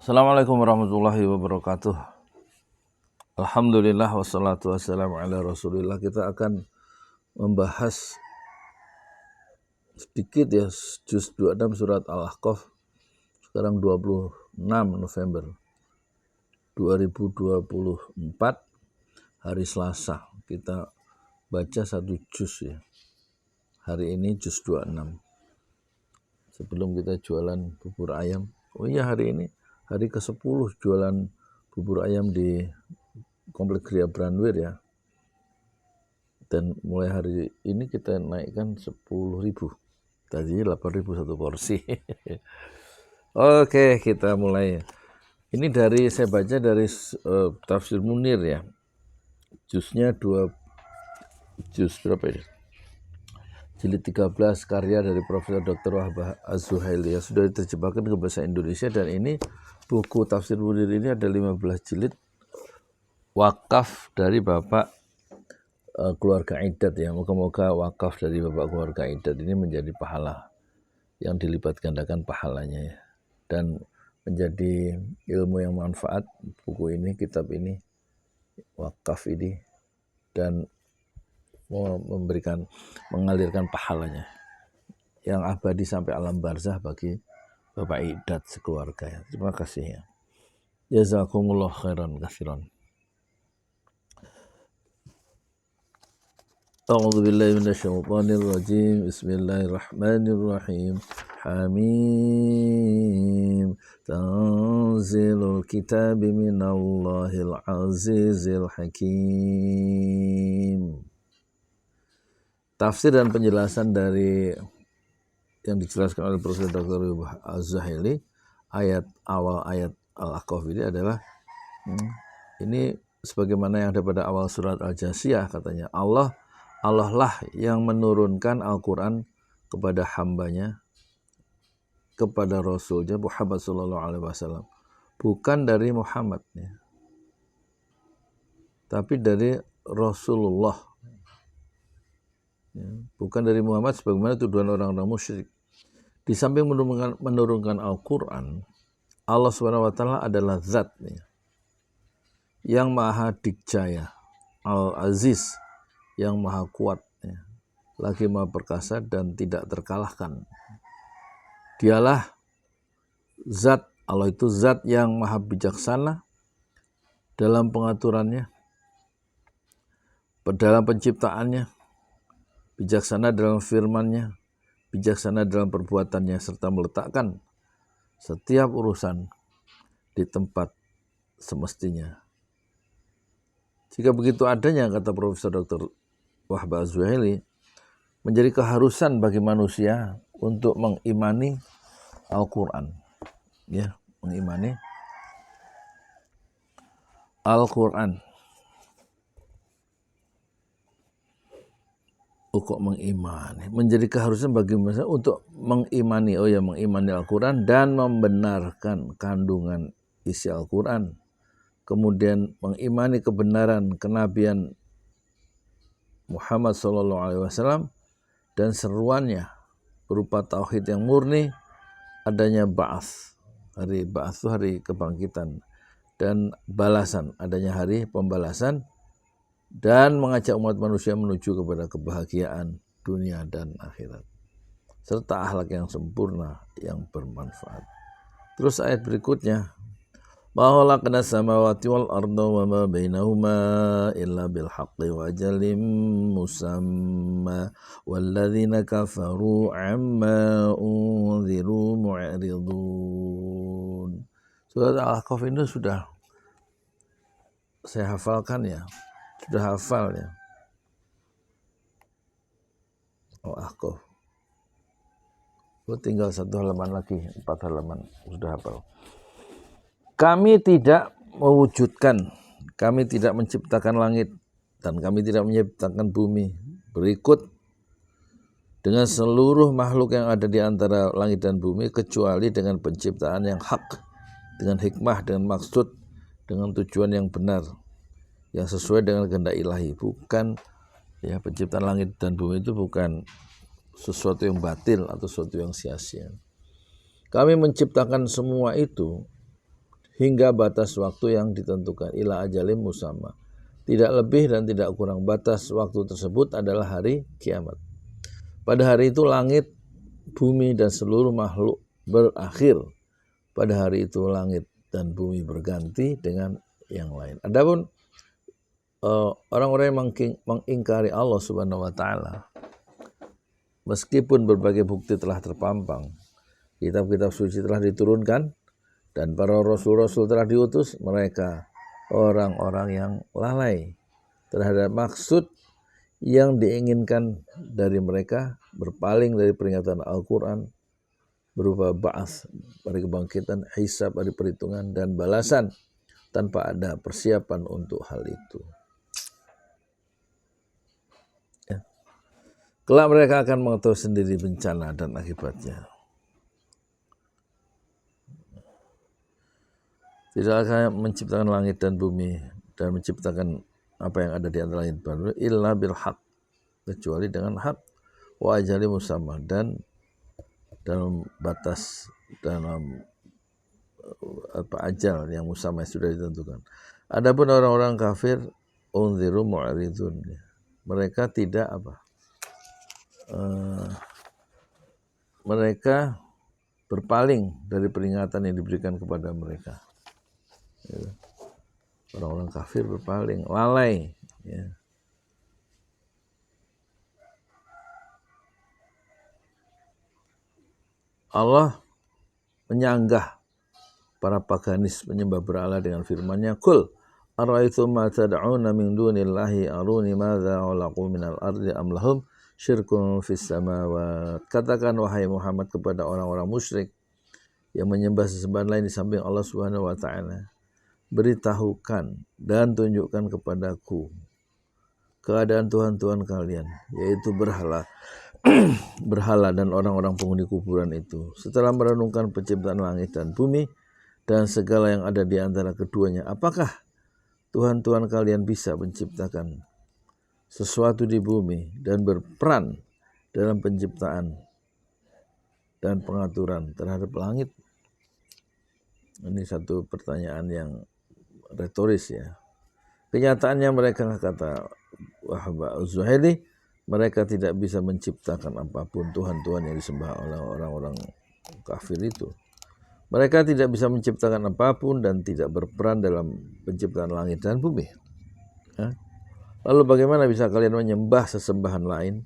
Assalamualaikum warahmatullahi wabarakatuh. Alhamdulillah wassalatu wassalamu ala rasulillah. Kita akan membahas sedikit ya juz 26 surat Al-Ahqaf. Sekarang 26 November 2024 hari Selasa. Kita baca satu juz ya. Hari ini juz 26. Sebelum kita jualan bubur ayam. Oh iya, hari ini hari ke-10 jualan bubur ayam di Komplek Gria Branwir ya. Dan mulai hari ini kita naikkan 10.000. Tadi 8.000 satu porsi. Oke, kita mulai. Ini saya baca dari Tafsir Munir ya. Juznya juz berapa ini? Jilid 13 karya dari Profesor Dr. Wahbah Az-Zuhaili yang sudah diterjemahkan ke bahasa Indonesia, dan ini buku Tafsir Munir ini ada 15 jilid wakaf dari Bapak keluarga Iddat ya. Moga-moga wakaf dari Bapak keluarga Iddat ini menjadi pahala yang dilipat gandakan pahalanya ya, dan menjadi ilmu yang manfaat. Buku ini, kitab ini, wakaf ini, dan mengalirkan pahalanya yang abadi sampai alam barzah bagi Bapak Iddat sekeluarga ya. Terima kasih ya. Jazakumullah khairan katsiran. A'udzu billahi minasyaitonir rajim. Bismillahirrahmanirrahim. Hamim. Tanzilul kitabi minallahil azizil hakim. Tafsir dan penjelasan dari yang dijelaskan oleh Profesor Dr. Wahbah Az-Zuhaili, awal ayat Al-Ahqaf ini adalah ini sebagaimana yang ada pada awal surat Al-Jasiyah, katanya Allah lah yang menurunkan Al-Quran kepada hambanya, kepada Rasulnya Muhammad SAW, bukan dari Muhammad ya, tapi dari Rasulullah ya, bukan dari Muhammad sebagaimana tuduhan orang-orang musyrik. Di samping menurunkan Al-Quran, Allah SWT adalah zat ya, yang maha dikjaya, Al-Aziz, yang maha kuat ya, lagi maha perkasa dan tidak terkalahkan. Dialah zat, Allah itu zat yang maha bijaksana dalam pengaturannya, dalam penciptaannya, bijaksana dalam firman-Nya, bijaksana dalam perbuatannya, serta meletakkan setiap urusan di tempat semestinya. Jika begitu adanya, kata Profesor Dr. Wahbah Az-Zuhaili, menjadi keharusan bagi manusia untuk mengimani Al-Quran. Ya, mengimani Al-Quran. Kok mengimani? Menjadi keharusan bagi manusia untuk mengimani, mengimani Al-Quran dan membenarkan kandungan isi Al-Quran. Kemudian mengimani kebenaran kenabian Muhammad SAW dan seruannya berupa tauhid yang murni, adanya ba'ats, hari ba'ats itu hari kebangkitan, dan balasan, adanya hari pembalasan, dan mengajak umat manusia menuju kepada kebahagiaan dunia dan akhirat, serta akhlak yang sempurna yang bermanfaat. Terus ayat berikutnya, ma khalaqna samawati wal arda wa ma bainahuma illa bil haqqi wa ajalin musamma walladzina kafaru amma unziru mu'ridun. Surat Al-Ahqaf ini sudah saya hafalkan ya. Sudah hafal ya. Al-Ahqaf. Tinggal 1 halaman lagi, 4 halaman sudah hafal. Kami tidak mewujudkan, kami tidak menciptakan langit, dan kami tidak menciptakan bumi berikut dengan seluruh makhluk yang ada di antara langit dan bumi, kecuali dengan penciptaan yang hak, dengan hikmah, dengan maksud, dengan tujuan yang benar, yang sesuai dengan kehendak ilahi. Bukan ya, penciptaan langit dan bumi itu bukan sesuatu yang batil atau sesuatu yang sia-sia. Kami menciptakan semua itu hingga batas waktu yang ditentukan, ila ajalim musamma. Tidak lebih dan tidak kurang. Batas waktu tersebut adalah hari kiamat. Pada hari itu langit, bumi dan seluruh makhluk berakhir. Pada hari itu langit dan bumi berganti dengan yang lain. Adapun orang-orang yang mengingkari Allah Subhanahu wa taala, meskipun berbagai bukti telah terpampang, kitab-kitab suci telah diturunkan, dan para rasul-rasul telah diutus, mereka orang-orang yang lalai terhadap maksud yang diinginkan dari mereka, berpaling dari peringatan Al-Quran berupa ba'ats, hari kebangkitan, hisab, hari perhitungan, dan balasan tanpa ada persiapan untuk hal itu. Ya. Kelak mereka akan mengetahui sendiri bencana dan akibatnya. Tidak akan menciptakan langit dan bumi dan menciptakan apa yang ada di antara langit dan bumi illa bil haq, kecuali dengan hak, wa ajali musamma, dan dalam batas, dalam ajal yang musamma sudah ditentukan. Adapun orang-orang kafir, unziru mu'ridun, mereka tidak mereka berpaling dari peringatan yang diberikan kepada mereka. Ya. Orang-orang kafir berpaling, lalai. Ya. Allah menyanggah para paganis penyembah berhala dengan firman-Nya, "Qul ara'aytum ma tad'una min dunillahi aruni madza khalaqu minal ardi am lahum syirkun fis samawat." Katakan wahai Muhammad kepada orang-orang musyrik yang menyembah sesembahan lain di samping Allah Subhanahu wa taala, beritahukan dan tunjukkan kepadaku keadaan Tuhan-Tuhan kalian, yaitu berhala berhala dan orang-orang penghuni kuburan itu, setelah merenungkan penciptaan langit dan bumi dan segala yang ada di antara keduanya. Apakah Tuhan-Tuhan kalian bisa menciptakan sesuatu di bumi dan berperan dalam penciptaan dan pengaturan terhadap langit? Ini satu pertanyaan yang retoris ya. Kenyataannya mereka, kata Wahbah Az-Zuhaili, mereka tidak bisa menciptakan apapun Tuhan-Tuhan yang disembah oleh orang-orang kafir itu. Mereka tidak bisa menciptakan apapun dan tidak berperan dalam penciptaan langit dan bumi. Ya? Lalu bagaimana bisa kalian menyembah sesembahan lain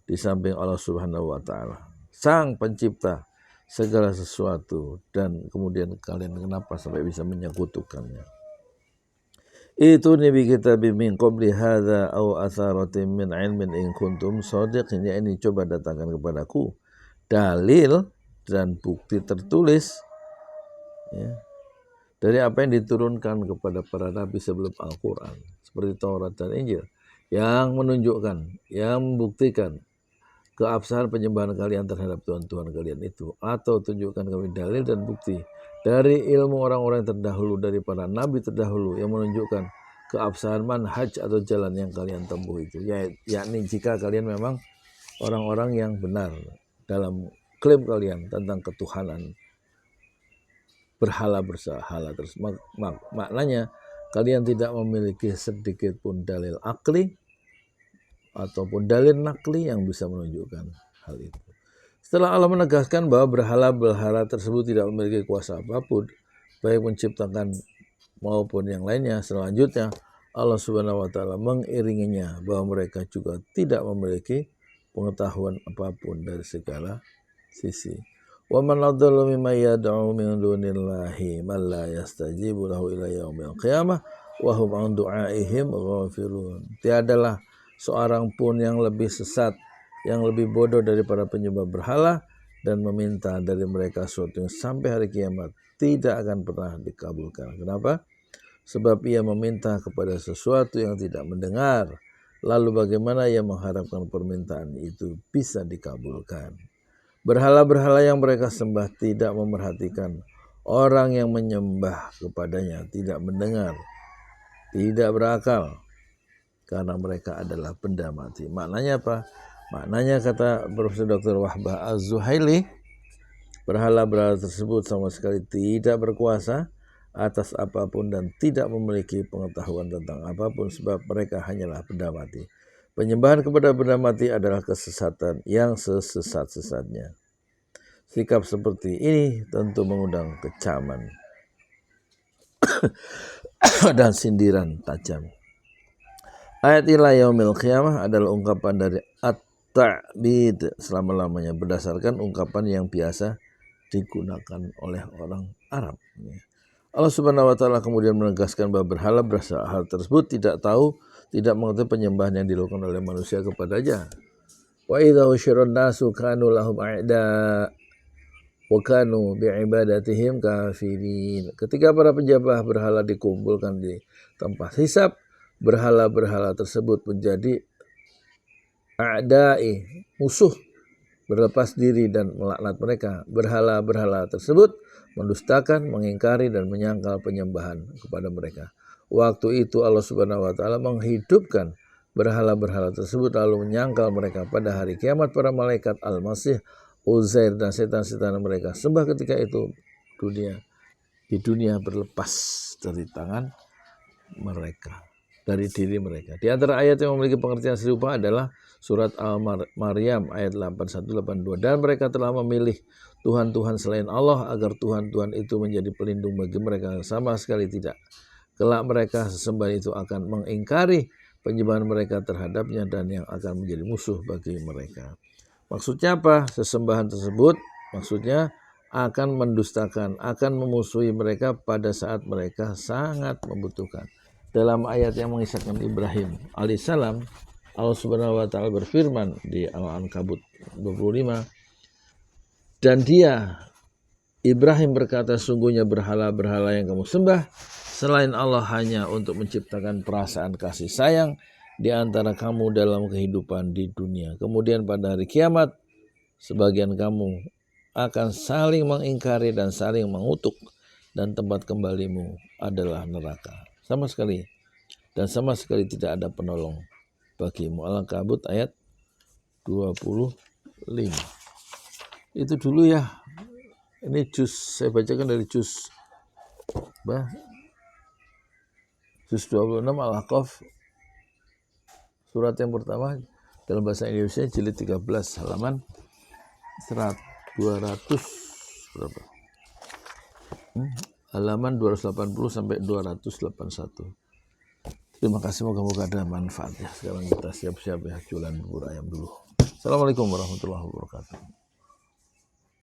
di samping Allah Subhanahu wa taala, Sang Pencipta segala sesuatu, dan kemudian kalian kenapa sampai bisa menyekutukannya? Itu nabi kita min qabli hadza aw atharatin min ilmin in kuntum shadiqin. Ini coba datangkan kepadaku dalil dan bukti tertulis ya, dari apa yang diturunkan kepada para nabi sebelum Al-Quran, seperti Taurat dan Injil, yang menunjukkan, yang membuktikan keabsahan penyembahan kalian terhadap Tuhan-Tuhan kalian itu, atau tunjukkan kami dalil dan bukti dari ilmu orang-orang yang terdahulu, dari para nabi terdahulu, yang menunjukkan keabsahan manhaj atau jalan yang kalian tempuh itu, yakni jika kalian memang orang-orang yang benar dalam klaim kalian tentang ketuhanan berhala terus. Maknanya kalian tidak memiliki sedikit pun dalil akli ataupun dalil nakli yang bisa menunjukkan hal itu. Setelah Allah menegaskan bahwa berhala tersebut tidak memiliki kuasa apapun, baik menciptakan maupun yang lainnya, selanjutnya Allah Subhanahu wa taala mengiringinya bahwa mereka juga tidak memiliki pengetahuan apapun dari segala sisi. Wa man adallu mimman yad'u min dunillahi man la yastajibu lahu ila yaumil qiyamah wa hum an du'aihim ghafilun. Tiadalah seorang pun yang lebih sesat, yang lebih bodoh daripada penyembah berhala dan meminta dari mereka sesuatu yang sampai hari kiamat tidak akan pernah dikabulkan. Kenapa? Sebab ia meminta kepada sesuatu yang tidak mendengar. Lalu bagaimana ia mengharapkan permintaan itu bisa dikabulkan? Berhala-berhala yang mereka sembah tidak memerhatikan orang yang menyembah kepadanya, tidak mendengar, tidak berakal, karena mereka adalah benda mati. Maknanya apa? Maknanya kata Profesor Dr. Wahbah Az-Zuhaili, berhala-berhala tersebut sama sekali tidak berkuasa atas apapun dan tidak memiliki pengetahuan tentang apapun sebab mereka hanyalah benda mati. Penyembahan kepada benda mati adalah kesesatan yang sesesat-sesatnya. Sikap seperti ini tentu mengundang kecaman dan sindiran tajam. Ayat ila yaumil qiyamah adalah ungkapan dari at-ta'bid selama-lamanya berdasarkan ungkapan yang biasa digunakan oleh orang Arab. Allah Subhanahu wa taala kemudian menegaskan bahwa berhala berasal hal tersebut tidak mengetahui penyembahan yang dilakukan oleh manusia kepadanya. Wa idza usyirun nasu kanu lahum a'da wa kanu bi'ibadatihim kafirin. Ketika para penyembah berhala dikumpulkan di tempat hisab, berhala-berhala tersebut menjadi a'da'i, musuh, berlepas diri dan melaknat mereka. Berhala-berhala tersebut mendustakan, mengingkari dan menyangkal penyembahan kepada mereka. Waktu itu Allah Subhanahu wa taala menghidupkan berhala-berhala tersebut lalu menyangkal mereka pada hari kiamat. Para malaikat Al-Masih, Uzair dan setan-setan mereka sembah ketika itu di dunia berlepas dari tangan mereka, dari diri mereka. Di antara ayat yang memiliki pengertian serupa adalah surat Al-Maryam ayat 81-82. Dan mereka telah memilih Tuhan-Tuhan selain Allah agar Tuhan-Tuhan itu menjadi pelindung bagi mereka. Sama sekali tidak. Kelak mereka sesembahan itu akan mengingkari penyembahan mereka terhadapnya dan yang akan menjadi musuh bagi mereka. Maksudnya apa? Sesembahan tersebut maksudnya akan mendustakan, akan memusuhi mereka pada saat mereka sangat membutuhkan. Dalam ayat yang mengisahkan Ibrahim alaihissalam, Allah Subhanahu wa taala berfirman di Al-Ankabut 25, dan dia Ibrahim berkata, sungguhnya berhala-berhala yang kamu sembah selain Allah hanya untuk menciptakan perasaan kasih sayang di antara kamu dalam kehidupan di dunia. Kemudian pada hari kiamat sebagian kamu akan saling mengingkari dan saling mengutuk dan tempat kembalimu adalah neraka. Sama sekali tidak ada penolong bagimu. Al-Ankabut ayat 25. Itu dulu ya. Ini saya bacakan dari juz 26 Al-Ahqaf, surat yang pertama dalam bahasa Indonesia jilid 13 halaman 200 berapa? Halaman 280 sampai 281. Terima kasih, moga-moga ada manfaat ya. Sekarang kita siap-siap ya jualan bubur ayam dulu. Assalamualaikum warahmatullahi wabarakatuh.